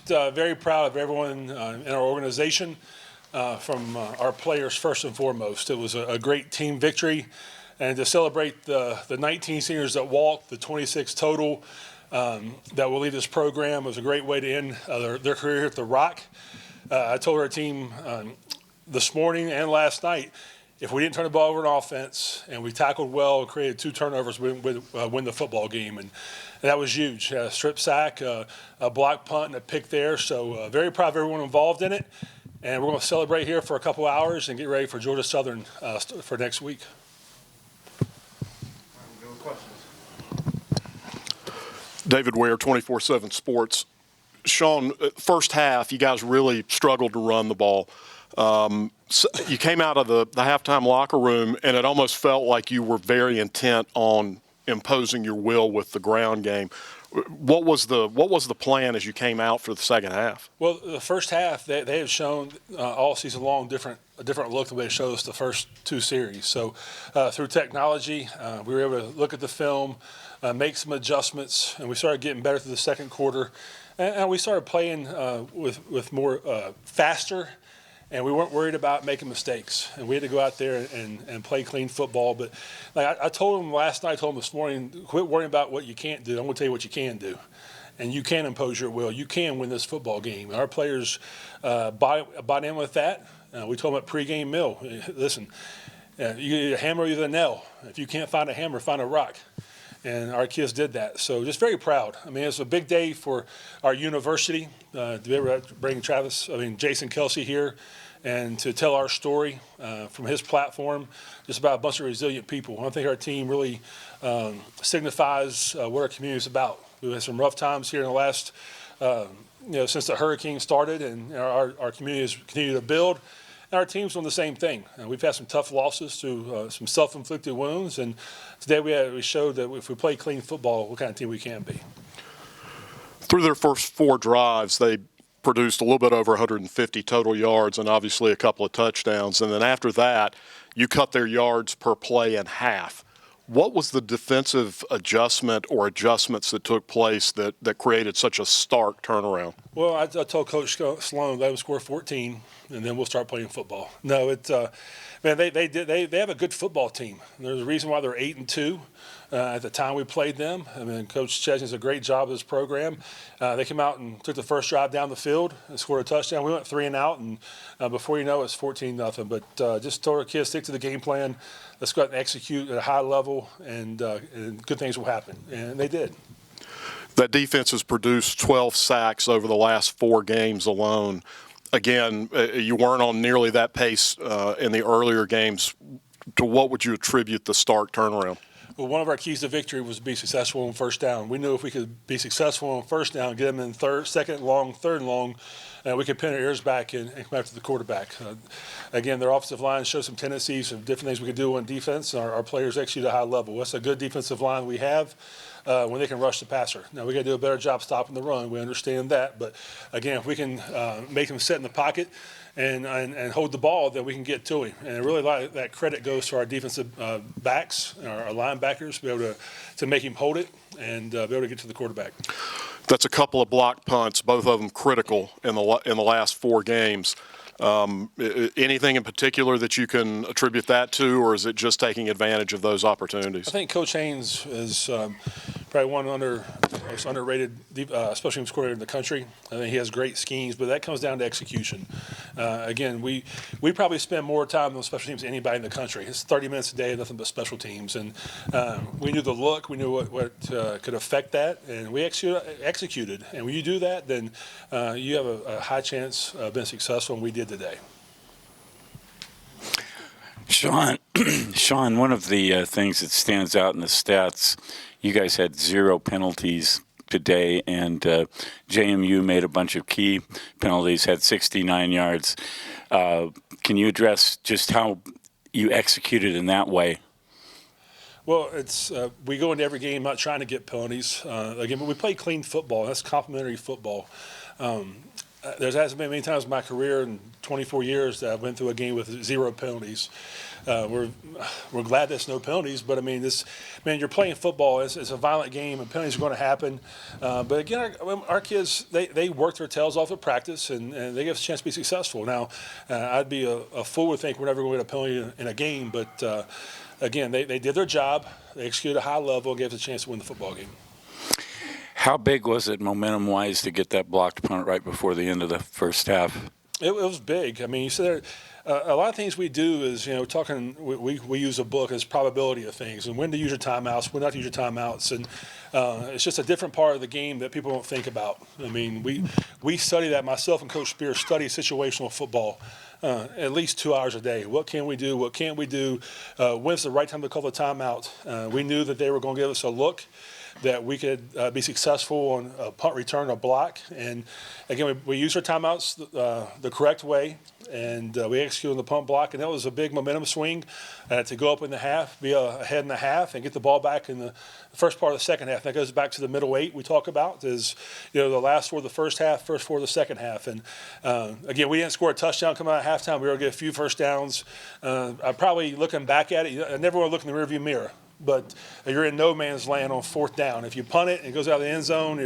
very proud of everyone in our organization, from our players first and foremost. It was a great team victory, and to celebrate the 19 seniors that walked, the 26 total that will leave this program, was a great way to end their career here at the Rock. I told our team this morning and last night, if we didn't turn the ball over on offense and we tackled well and created 2 turnovers, we'd win the football game. And that was huge. A strip sack, a block punt, and a pick there. So very proud of everyone involved in it. And we're going to celebrate here for a couple hours and get ready for Georgia Southern for next week. David Ware, 24/7 Sports. Shawn, first half, you guys really struggled to run the ball. So you came out of the halftime locker room, and it almost felt like you were very intent on imposing your will with the ground game. What was the plan as you came out for the second half? Well, the first half, they have shown all season long a different look than they showed us the first 2 series. So through technology, we were able to look at the film, make some adjustments, and we started getting better through the second quarter. And we started playing with more faster, and we weren't worried about making mistakes. And we had to go out there and play clean football. But like I told them last night, I told them this morning, quit worrying about what you can't do. I'm going to tell you what you can do. And you can impose your will. You can win this football game. Our players bought in with that. We told them at pregame meal, listen, you either hammer or you either nail. If you can't find a hammer, find a rock. And our kids did that. So just very proud. I mean, it's a big day for our university to be able to bring Jason Kelsey here and to tell our story from his platform, just about a bunch of resilient people. I think our team really signifies what our community is about. We've had some rough times here in the last, since the hurricane started, and our community has continued to build. And our team's doing the same thing. We've had some tough losses through some self-inflicted wounds, and today we showed that if we play clean football, what kind of team we can be. Through their first 4 drives, they produced a little bit over 150 total yards and obviously a couple of touchdowns. And then after that, you cut their yards per play in half. What was the defensive adjustment or adjustments that took place that created such a stark turnaround? Well, I told Coach Sloan, let them score 14, and then we'll start playing football. No, they have a good football team. There's a reason why they're 8-2 at the time we played them. I mean, Coach Chesney does a great job of this program. They came out and took the first drive down the field and scored a touchdown. We went 3 and out, and before you know it, it's 14-0. But just told our kids, stick to the game plan. Let's go out and execute at a high level, and good things will happen. And they did. That defense has produced 12 sacks over the last 4 games alone. Again, you weren't on nearly that pace in the earlier games. To what would you attribute the stark turnaround? Well, one of our keys to victory was to be successful on first down. We knew if we could be successful on first down, get them in second and long, third and long, we could pin our ears back and come after the quarterback. Again, their offensive line showed some tendencies of different things we could do on defense. Our players execute at a high level. That's a good defensive line we have when they can rush the passer. Now, we got to do a better job stopping the run. We understand that. But, again, if we can make them sit in the pocket and hold the ball, then we can get to him. And really that credit goes to our defensive backs, our linebackers, to be able to make him hold it and be able to get to the quarterback. That's a couple of block punts, both of them critical in the last 4 games. Anything in particular that you can attribute that to, or is it just taking advantage of those opportunities? I think Coach Haynes is probably one of the most underrated special teams coordinator in the country. I think he has great schemes, but that comes down to execution. Again, we probably spend more time on special teams than anybody in the country. It's 30 minutes a day, nothing but special teams. And we knew the look, we knew what could affect that, and we executed. And when you do that, then you have a high chance of being successful, and we did today. Shawn, one of the things that stands out in the stats, you guys had 0 penalties today, and JMU made a bunch of key penalties, had 69 yards. Can you address just how you executed in that way? Well, it's we go into every game not trying to get penalties. Again, but we play clean football. That's complementary football. there hasn't been many times in my career in 24 years that I went through a game with 0 penalties. We're glad there's no penalties, but I mean, you're playing football. It's a violent game, and penalties are going to happen. But again, our kids, they work their tails off at practice, and they give us a chance to be successful. Now, I'd be a fool to think we're never going to get a penalty in a game, but again, they did their job. They executed a high level and gave us a chance to win the football game. How big was it momentum-wise to get that blocked punt right before the end of the first half? It was big. I mean, you said a lot of things we do is, we use a book as probability of things and when to use your timeouts, when not to use your timeouts. And it's just a different part of the game that people don't think about. I mean, we study that. Myself and Coach Spears study situational football at least 2 hours a day. What can we do? What can't we do? When's the right time to call the timeout? We knew that they were going to give us a look that we could be successful on a punt return or block. And again, we used our timeouts the correct way, and we executed on the punt block, and that was a big momentum swing to go up in the half, be ahead in the half, and get the ball back in the first part of the second half. That goes back to the middle 8 we talk about, is the last 4 of the first half, first 4 of the second half. And again, we didn't score a touchdown coming out of halftime. We were going to get a few first downs. I probably, looking back at it, I never want to look in the rearview mirror. But you're in no man's land on 4th down. If you punt it and it goes out of the end zone,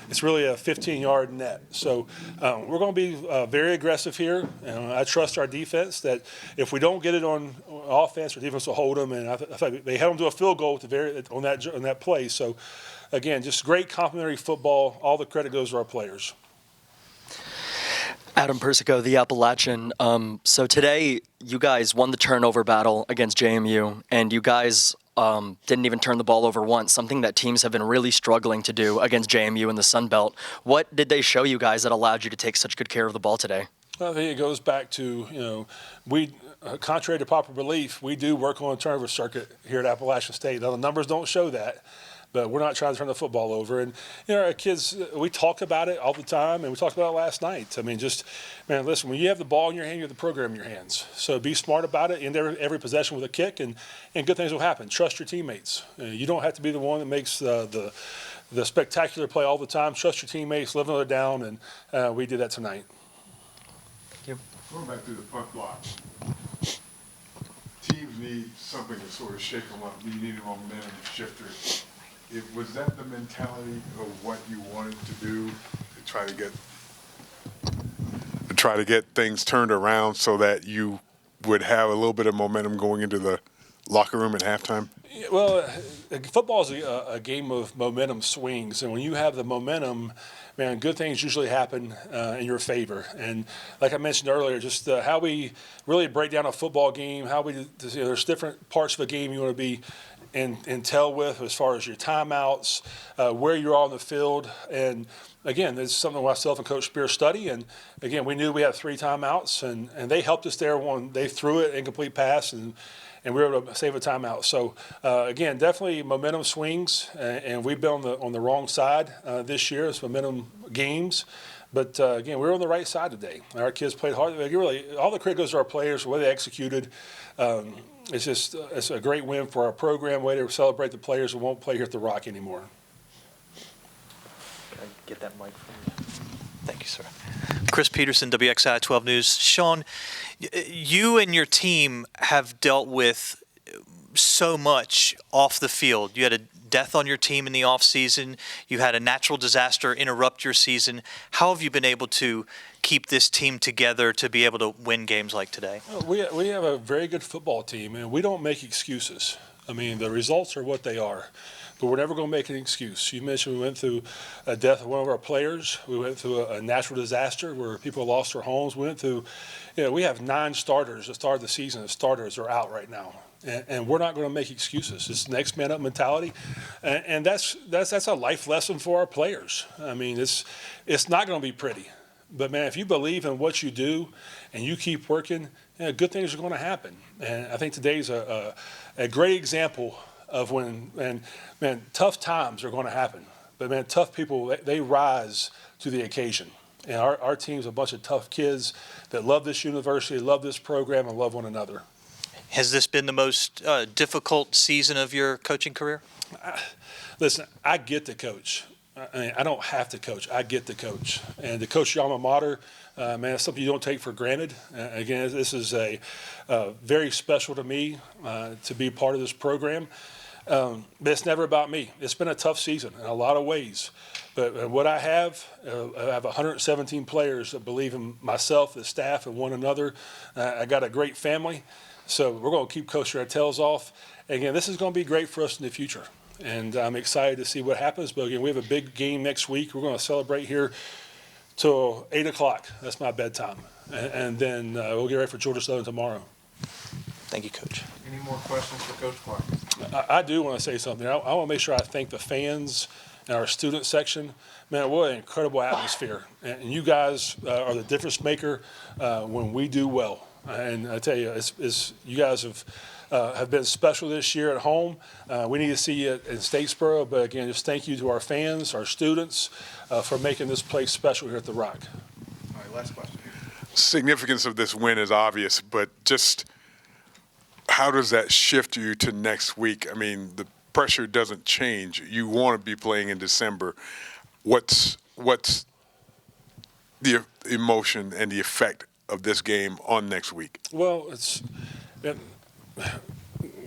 it's really a 15-yard net. So we're going to be very aggressive here. I trust our defense that if we don't get it on offense, our defense will hold them. And I thought they held them to a field goal on that play. So, again, just great complimentary football. All the credit goes to our players. Adam Persico, the Appalachian. So today, you guys won the turnover battle against JMU, and you guys didn't even turn the ball over once, something that teams have been really struggling to do against JMU in the Sun Belt. What did they show you guys that allowed you to take such good care of the ball today? I think it goes back to, we, contrary to popular belief, we do work on a turnover circuit here at Appalachian State. Now, the numbers don't show that, but we're not trying to turn the football over. And, our kids, we talk about it all the time, and we talked about it last night. I mean, listen, when you have the ball in your hand, you have the program in your hands. So be smart about it, end every possession with a kick, and good things will happen. Trust your teammates. You don't have to be the one that makes the spectacular play all the time. Trust your teammates, live another down, and we did that tonight. Thank you. Going back to the punt block, teams need something to sort of shake them up. You need a momentum shifter. Was that the mentality of what you wanted to do to try to get things turned around so that you would have a little bit of momentum going into the locker room at halftime? Well, football is a game of momentum swings, and when you have the momentum, man, good things usually happen in your favor. And like I mentioned earlier, just how we really break down a football game, there's different parts of a game you want to be intel with as far as your timeouts, where you're on the field. And again, it's something myself and Coach Spears study. And again, we knew we had 3 timeouts, and they helped us there. They threw it, incomplete pass, and we were able to save a timeout. So again, definitely momentum swings, and we've been on the wrong side this year. It's momentum games. But again, we were on the right side today. Our kids played hard. Really, all the credit goes to our players, the way they executed. It's a great win for our program, way to celebrate the players who won't play here at the Rock anymore. Can I get that mic from you? Thank you, sir. Chris Peterson, WXI 12 News. Shawn, you and your team have dealt with so much off the field. You had a death on your team in the offseason. You had a natural disaster interrupt your season. How have you been able to keep this team together to be able to win games like today? We have a very good football team, and we don't make excuses. I mean, the results are what they are, but we're never going to make an excuse. You mentioned we went through a death of one of our players. We went through a natural disaster where people lost their homes. We went through, we have 9 starters that started the season. The starters are out right now. And we're not going to make excuses. It's next man up mentality, and that's a life lesson for our players. I mean, it's not going to be pretty, but man, if you believe in what you do and you keep working, good things are going to happen. And I think today's a great example of when tough times are going to happen. But man, tough people, they rise to the occasion. And our team's a bunch of tough kids that love this university, love this program, and love one another. Has this been the most difficult season of your coaching career? Listen, I get to coach. I don't have to coach. I get to coach. And to coach your alma mater, man, it's something you don't take for granted. Again, this is very special to me to be part of this program. But it's never about me. It's been a tough season in a lot of ways. But what I have 117 players that believe in myself, the staff, and one another. I got a great family. So we're going to keep coaching our tails off. Again, this is going to be great for us in the future. And I'm excited to see what happens. But again, we have a big game next week. We're going to celebrate here till 8 o'clock. That's my bedtime. And then we'll get ready for Georgia Southern tomorrow. Thank you, Coach. Any more questions for Coach Clark? I do want to say something. I want to make sure I thank the fans and our student section. Man, what an incredible atmosphere. And you guys are the difference maker when we do well. And I tell you, you guys have been special this year at home. We need to see you in Statesboro. But again, just thank you to our fans, our students, for making this place special here at the Rock. All right, last question. Significance of this win is obvious, but just how does that shift you to next week? I mean, the pressure doesn't change. You want to be playing in December. What's the emotion and the effect of this game on next week? Well,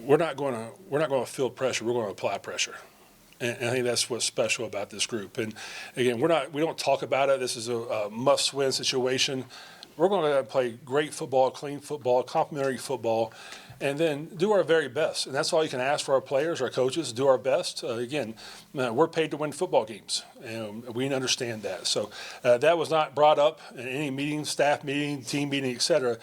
we're not going to feel pressure. We're going to apply pressure. And I think that's what's special about this group. And again, we don't talk about it. This is a must-win situation. We're going to play great football, clean football, complimentary football, and then do our very best. And that's all you can ask for our players, our coaches, do our best. Again, we're paid to win football games, and we understand that. So that was not brought up in any meeting, staff meeting, team meeting, et cetera.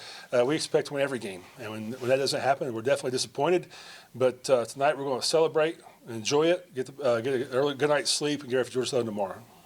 We expect to win every game. And when that doesn't happen, we're definitely disappointed. But tonight we're going to celebrate, enjoy it, get a good night's sleep, and get ready for Georgia Southern tomorrow.